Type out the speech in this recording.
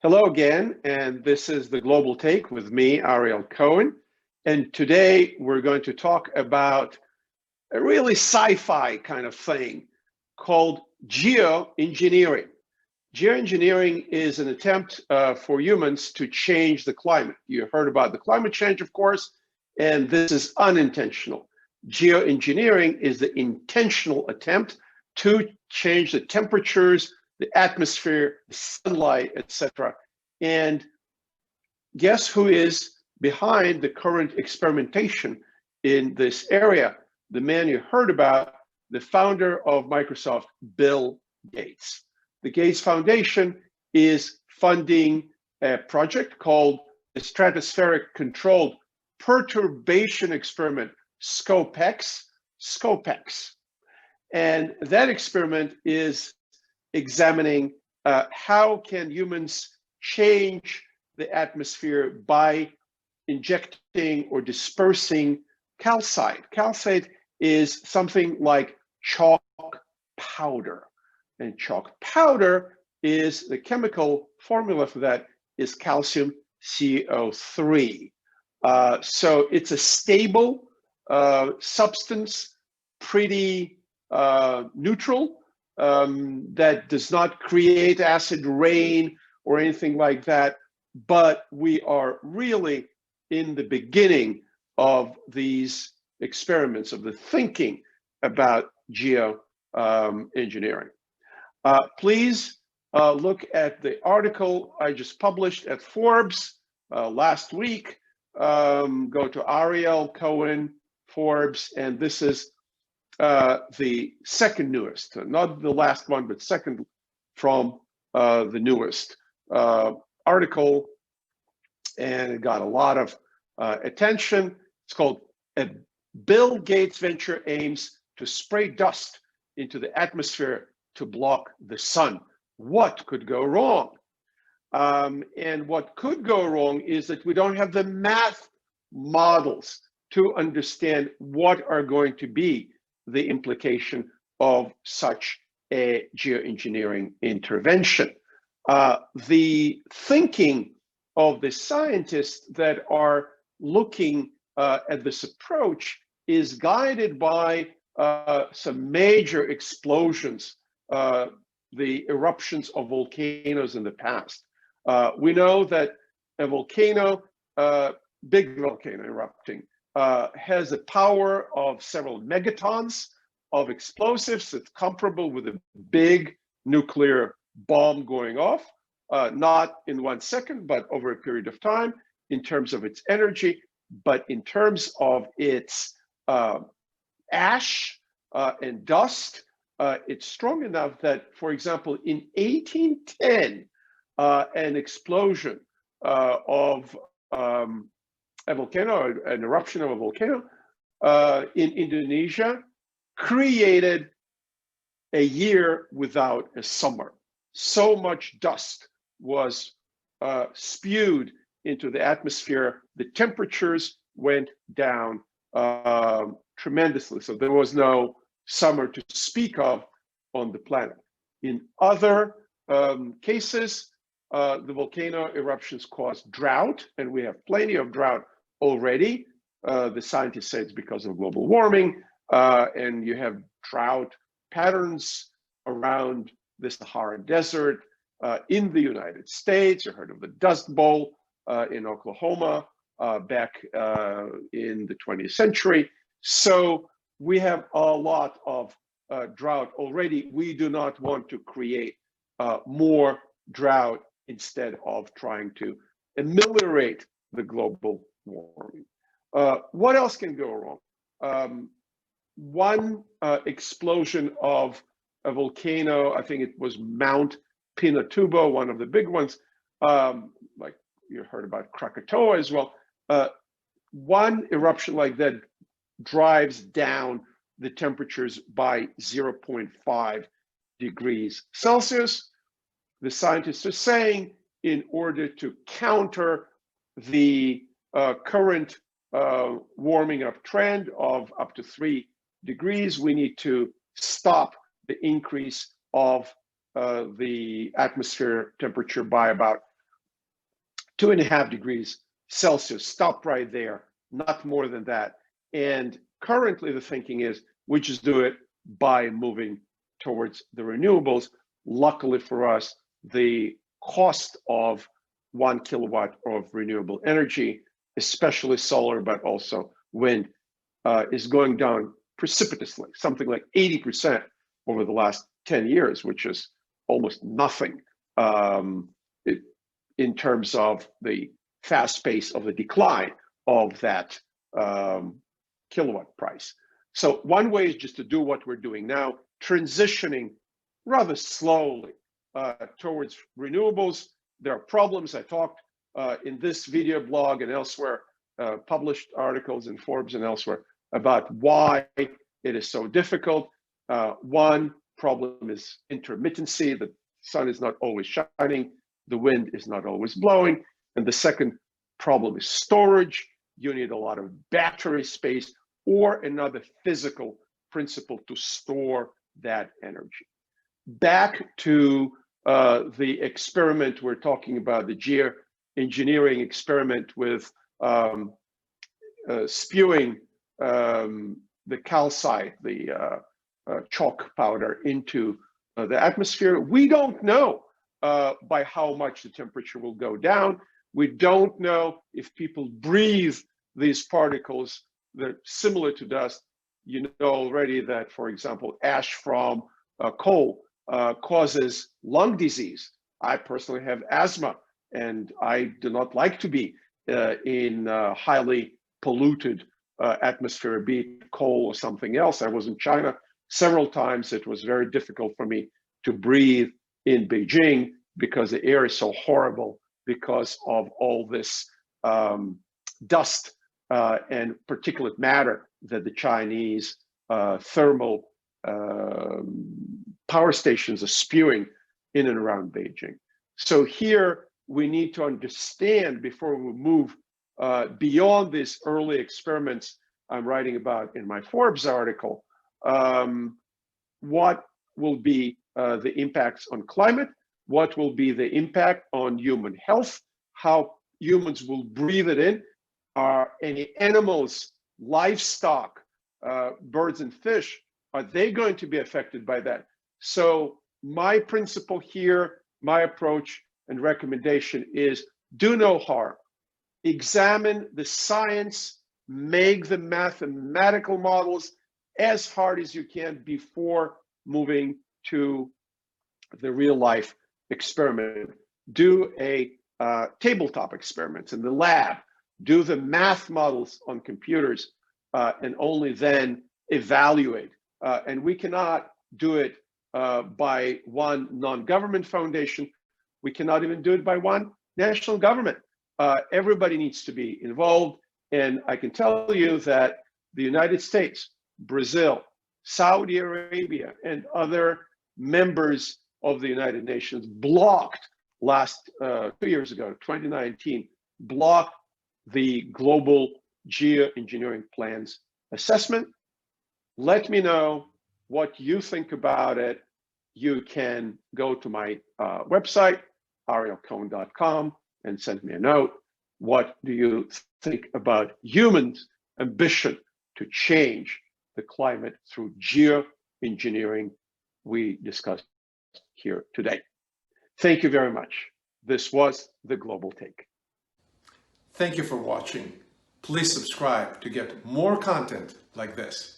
Hello again, and this is the Global Take with me, Ariel Cohen. And today we're going to talk about a really sci-fi kind of thing called geoengineering. Geoengineering is an attempt for humans to change the climate. You heard about the climate change, of course, and this is unintentional. Geoengineering is the intentional attempt to change the temperatures, the atmosphere, the sunlight, etc. And guess who is behind the current experimentation in this area? The man you heard about, the founder of Microsoft, Bill Gates. The Gates Foundation is funding a project called the Stratospheric Controlled Perturbation Experiment, SCOPEX. And that experiment is examining how can humans change the atmosphere by injecting or dispersing calcite. Calcite is something like chalk powder. And chalk powder is the chemical formula for that is calcium CO3. So it's a stable substance, pretty neutral, that does not create acid rain or anything like that. But we are really in the beginning of these experiments, of the thinking about geoengineering. Please look at the article I just published at Forbes last week. Go to Ariel Cohen, Forbes, and this is the second newest, not the last one, but second from the newest article, and it got a lot of attention. It's called Bill Gates Venture Aims to Spray Dust into the Atmosphere to Block the Sun. What could go wrong? And what could go wrong is that we don't have the math models to understand what are going to be the implication of such a geoengineering intervention. The thinking of the scientists that are looking at this approach is guided by some major explosions, the eruptions of volcanoes in the past. We know that a volcano, big volcano erupting, has a power of several megatons of explosives. It's comparable with a big nuclear bomb going off, not in 1 second, but over a period of time in terms of its energy, but in terms of its ash and dust, it's strong enough that, for example, in 1810, an explosion of a volcano, an eruption of a volcano in Indonesia created a year without a summer. So much dust was spewed into the atmosphere. The temperatures went down tremendously. So there was no summer to speak of on the planet. In other cases, the volcano eruptions caused drought, and we have plenty of drought already. The scientists say it's because of global warming, and you have drought patterns around the Sahara Desert in the United States. You heard of the Dust Bowl in Oklahoma back in the 20th century. So we have a lot of drought already. We do not want to create more drought instead of trying to ameliorate the global warming. What else can go wrong? One explosion of a volcano, I think it was Mount Pinatubo, one of the big ones, like you heard about Krakatoa as well. One eruption like that drives down the temperatures by 0.5 degrees Celsius. The scientists are saying in order to counter the current warming up trend of up to 3 degrees, we need to stop the increase of the atmosphere temperature by about 2.5 degrees Celsius. Stop right there, not more than that. And currently the thinking is we just do it by moving towards the renewables. Luckily for us, the cost of 1 kilowatt of renewable energy, especially solar, but also wind, is going down precipitously, something like 80% over the last 10 years, which is almost nothing in terms of the fast pace of the decline of that kilowatt price. So one way is just to do what we're doing now, transitioning rather slowly towards renewables. There are problems. I talked in this video blog and elsewhere, published articles in Forbes and elsewhere about why it is so difficult. One problem is intermittency. The sun is not always shining. The wind is not always blowing. And the second problem is storage. You need a lot of battery space or another physical principle to store that energy. Back to the experiment we're talking about, the geoengineering experiment with spewing the calcite, the chalk powder into the atmosphere. We don't know by how much the temperature will go down. We don't know if people breathe these particles that are similar to dust. You know already that, for example, ash from coal causes lung disease. I personally have asthma, and I do not like to be in highly polluted atmosphere, be it coal or something else. I was in China several times. It was very difficult for me to breathe in Beijing because the air is so horrible because of all this dust and particulate matter that the Chinese thermal power stations are spewing in and around Beijing. So here we need to understand before we move beyond these early experiments I'm writing about in my Forbes article, what will be the impacts on climate, what will be the impact on human health, how humans will breathe it in, are any animals, livestock, birds and fish, are they going to be affected by that? So my principle here, my approach and recommendation is do no harm. Examine the science, make the mathematical models as hard as you can before moving to the real life experiment. Do a tabletop experiments in the lab, do the math models on computers, and only then evaluate. And we cannot do it by one non-government foundation. We cannot even do it by one national government. Everybody needs to be involved. And I can tell you that the United States, Brazil, Saudi Arabia, and other members of the United Nations blocked last 2 years ago, 2019, blocked the global geoengineering plans assessment. Let me know what you think about it. You can go to my website, arielcohen.com, and send me a note. What do you think about humans' ambition to change the climate through geoengineering we discussed here today? Thank you very much. This was The Global Take. Thank you for watching. Please subscribe to get more content like this.